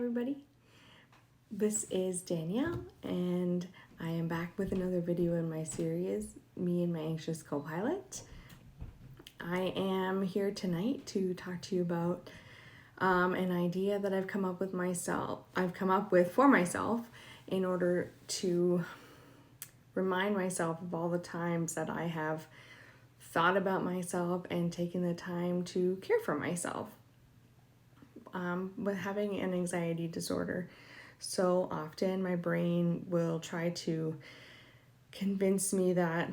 everybody. This is Danielle and I am back with another video in my series, Me and My Anxious Co-Pilot. I am here tonight to talk to you about an idea that I've come up with for myself in order to remind myself of all the times that I have thought about myself and taken the time to care for myself. With having an anxiety disorder, so often my brain will try to convince me that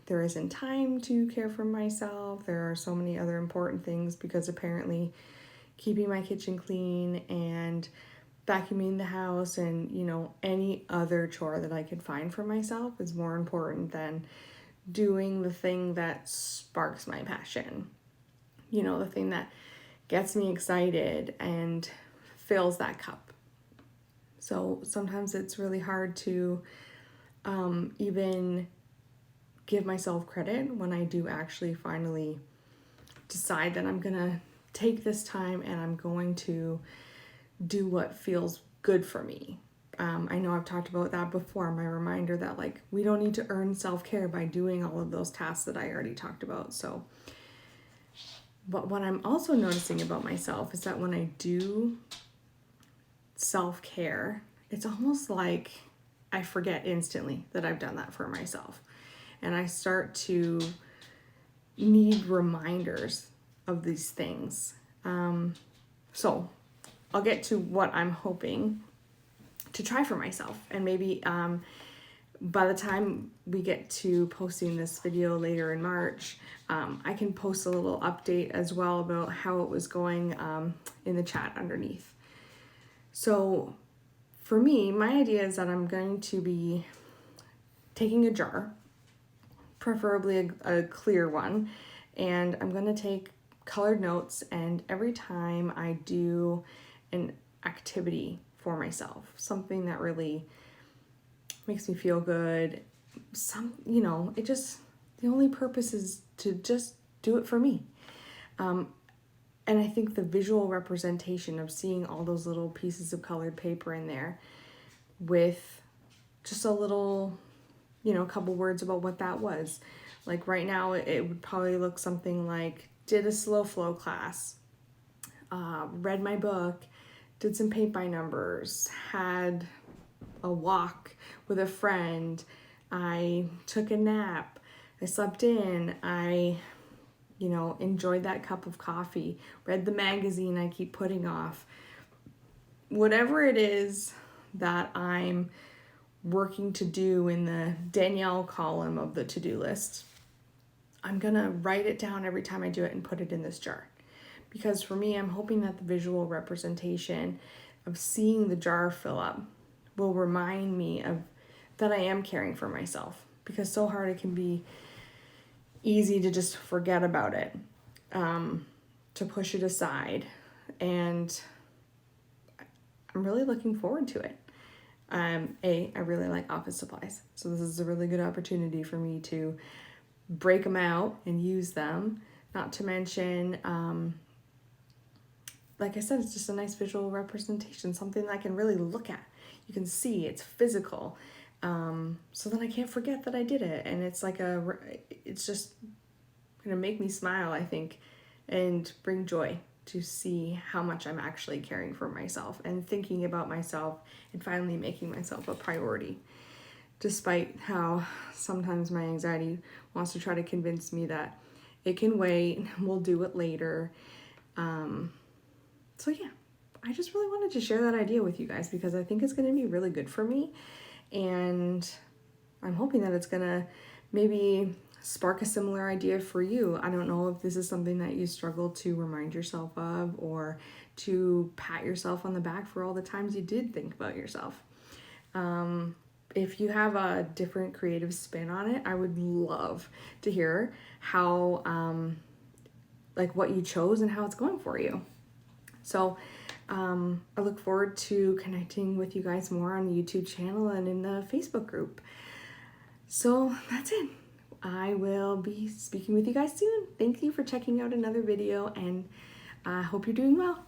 there isn't time to care for myself. There are so many other important things because apparently keeping my kitchen clean and vacuuming the house and, any other chore that I could find for myself is more important than doing the thing that sparks my passion. The thing that gets me excited and fills that cup. So sometimes it's really hard to even give myself credit when I do actually finally decide that I'm gonna take this time and I'm going to do what feels good for me. I know I've talked about that before, my reminder that we don't need to earn self-care by doing all of those tasks that I already talked about. But what I'm also noticing about myself is that when I do self-care, it's almost like I forget instantly that I've done that for myself. And I start to need reminders of these things. So I'll get to what I'm hoping to try for myself. And maybe by the time we get to posting this video later in March, I can post a little update as well about how it was going in the chat underneath. So for me, my idea is that I'm going to be taking a jar, preferably a clear one, and I'm going to take colored notes, and every time I do an activity for myself, something that really makes me feel good, the only purpose is to just do it for me. And I think the visual representation of seeing all those little pieces of colored paper in there with just a little, couple words about what that was. Like right now, it would probably look something like, did a slow flow class, read my book, did some paint by numbers, had a walk with a friend, I took a nap, I slept in, I enjoyed that cup of coffee, read the magazine I keep putting off. Whatever it is that I'm working to do in the Danielle column of the to-do list, I'm gonna write it down every time I do it and put it in this jar. Because for me, I'm hoping that the visual representation of seeing the jar fill up will remind me of that I am caring for myself. Because so hard it can be easy to just forget about it, to push it aside. And I'm really looking forward to it. I really like office supplies. So this is a really good opportunity for me to break them out and use them. Not to mention, like I said, it's just a nice visual representation, something that I can really look at. You can see it's physical. So then I can't forget that I did it. And it's just gonna make me smile, I think, and bring joy to see how much I'm actually caring for myself and thinking about myself and finally making myself a priority. Despite how sometimes my anxiety wants to try to convince me that it can wait, we'll do it later. So yeah, I just really wanted to share that idea with you guys because I think it's gonna be really good for me. And I'm hoping that it's gonna maybe spark a similar idea for you. I don't know if this is something that you struggle to remind yourself of or to pat yourself on the back for all the times you did think about yourself. If you have a different creative spin on it, I would love to hear how, what you chose and how it's going for you. So I look forward to connecting with you guys more on the YouTube channel and in the Facebook group. So that's it. I will be speaking with you guys soon. Thank you for checking out another video, and I hope you're doing well.